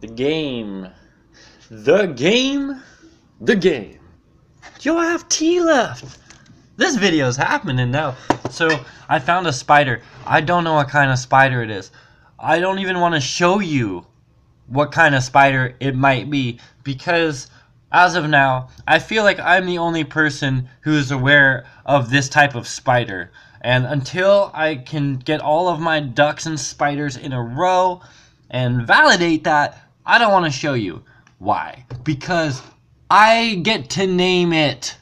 The game. The game. The game. Do you have tea left? This video's happening now. So, I found a spider. I don't know what kind of spider it is. I don't even want to show you what kind of spider it might be, because as of now, I feel like I'm the only person who is aware of this type of spider. And until I can get all of my ducks and spiders in a row and validate that, I don't want to show you. Why? Because I get to name it.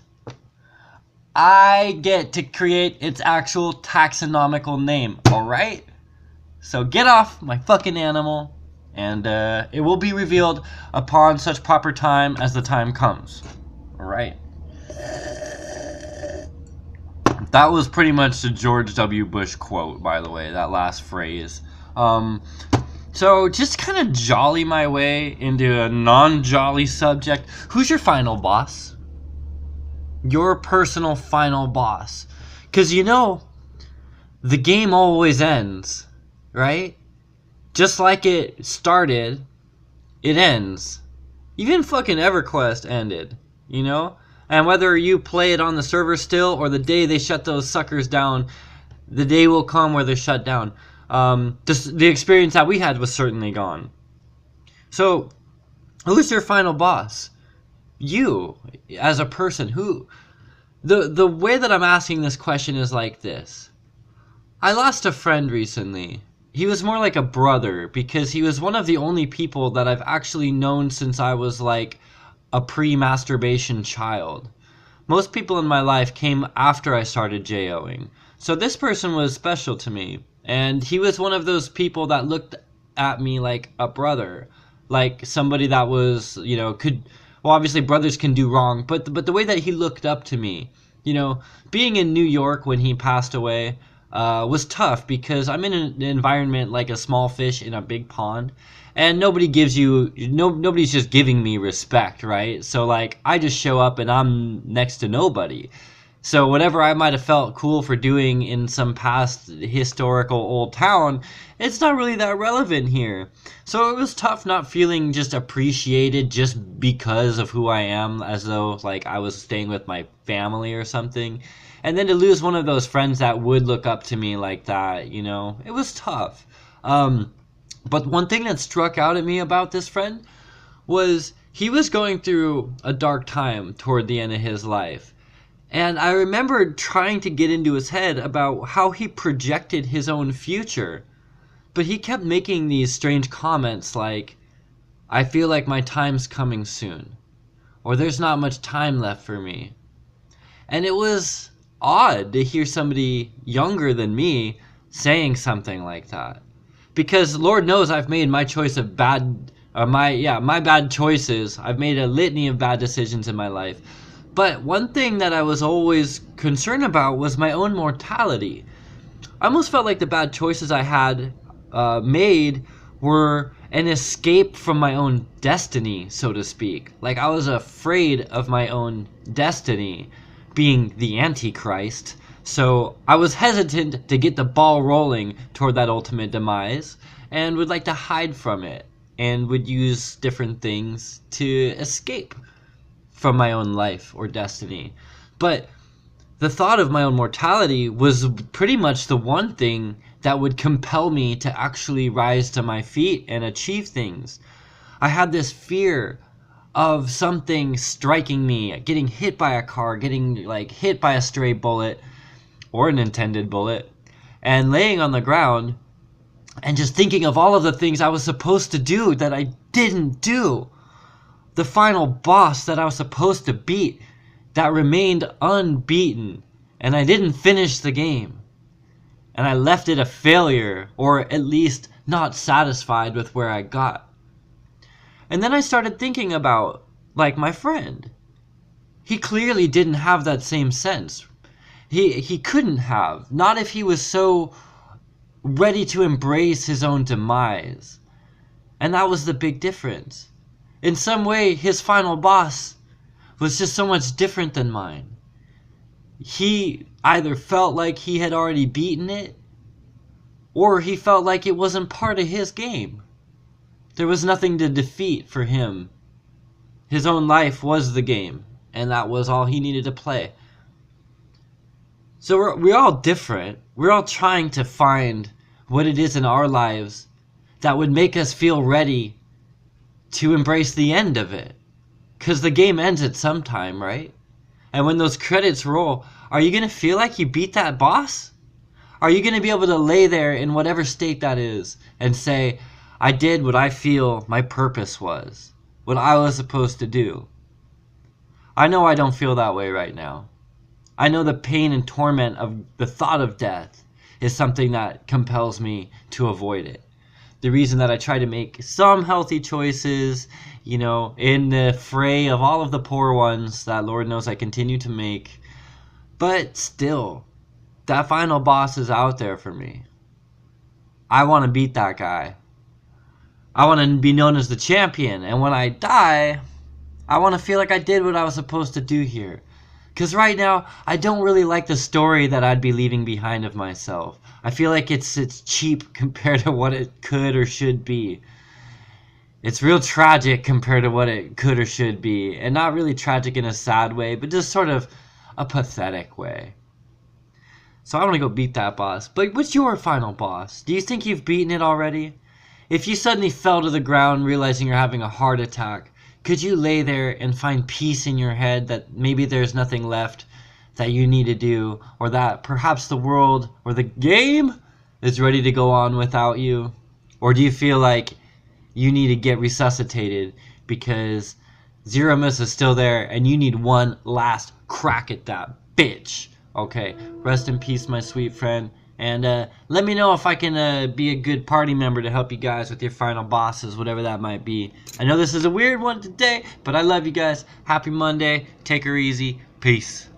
I get to create its actual taxonomical name, alright? So get off my fucking animal, and it will be revealed upon such proper time as the time comes. Alright? That was pretty much the George W. Bush quote, by the way, that last phrase. So just kind of jolly my way into a non-jolly subject. Who's your final boss? Your personal final boss. Because you know, the game always ends, right? Just like it started, it ends. Even fucking EverQuest ended, you know? And whether you play it on the server still or the day they shut those suckers down, the day will come where they're shut down. The experience that we had was certainly gone. So, who's your final boss? You, as a person. Who? The way that I'm asking this question is like this. I lost a friend recently. He was more like a brother, because he was one of the only people that I've actually known since I was like a pre-masturbation child. Most people in my life came after I started JOing. So this person was special to me. And he was one of those people that looked at me like a brother. Like somebody that was, you know, well, obviously brothers can do wrong, but the way that he looked up to me, you know, being in New York when he passed away was tough, because I'm in an environment like a small fish in a big pond, and nobody's just giving me respect, right? So like I just show up and I'm next to nobody. So whatever I might have felt cool for doing in some past historical old town, it's not really that relevant here. So it was tough not feeling just appreciated just because of who I am, as though like I was staying with my family or something. And then to lose one of those friends that would look up to me like that, you know, it was tough. But one thing that struck out at me about this friend was he was going through a dark time toward the end of his life. And I remembered trying to get into his head about how he projected his own future. But he kept making these strange comments like, I feel like my time's coming soon. Or there's not much time left for me. And it was odd to hear somebody younger than me saying something like that. Because Lord knows I've made my choice of my bad choices. I've made a litany of bad decisions in my life. But one thing that I was always concerned about was my own mortality. I almost felt like the bad choices I had made were an escape from my own destiny, so to speak. Like I was afraid of my own destiny being the Antichrist. So I was hesitant to get the ball rolling toward that ultimate demise, and would like to hide from it, and would use different things to escape from my own life or destiny. But the thought of my own mortality was pretty much the one thing that would compel me to actually rise to my feet and achieve things. I had this fear of something striking me, getting hit by a car, getting like hit by a stray bullet or an intended bullet, and laying on the ground and just thinking of all of the things I was supposed to do that I didn't do. The final boss that I was supposed to beat that remained unbeaten, and I didn't finish the game. And I left it a failure, or at least not satisfied with where I got. And then I started thinking about, like, my friend. He clearly didn't have that same sense. He couldn't have, not if he was so ready to embrace his own demise. And that was the big difference. In some way, his final boss was just so much different than mine. He either felt like he had already beaten it, or he felt like it wasn't part of his game. There was nothing to defeat for him. His own life was the game, and that was all he needed to play. So we're all different. We're all trying to find what it is in our lives that would make us feel ready to embrace the end of it. Because the game ends at some time, right? And when those credits roll, are you going to feel like you beat that boss? Are you going to be able to lay there in whatever state that is and say, I did what I feel my purpose was, what I was supposed to do? I know I don't feel that way right now. I know the pain and torment of the thought of death is something that compels me to avoid it. The reason that I try to make some healthy choices, you know, in the fray of all of the poor ones that Lord knows I continue to make. But still, that final boss is out there for me. I want to beat that guy. I want to be known as the champion. And when I die, I want to feel like I did what I was supposed to do here. Because right now, I don't really like the story that I'd be leaving behind of myself. I feel like it's cheap compared to what it could or should be. It's real tragic compared to what it could or should be. And not really tragic in a sad way, but just sort of a pathetic way. So I want to go beat that boss. But what's your final boss? Do you think you've beaten it already? If you suddenly fell to the ground realizing you're having a heart attack, could you lay there and find peace in your head that maybe there's nothing left that you need to do, or that perhaps the world or the game is ready to go on without you? Or do you feel like you need to get resuscitated because zeromus is still there and you need one last crack at that bitch? Okay, rest in peace, my sweet friend. And let me know if I can be a good party member to help you guys with your final bosses, whatever that might be. I know this is a weird one today, but I love you guys. Happy Monday. Take her easy. Peace.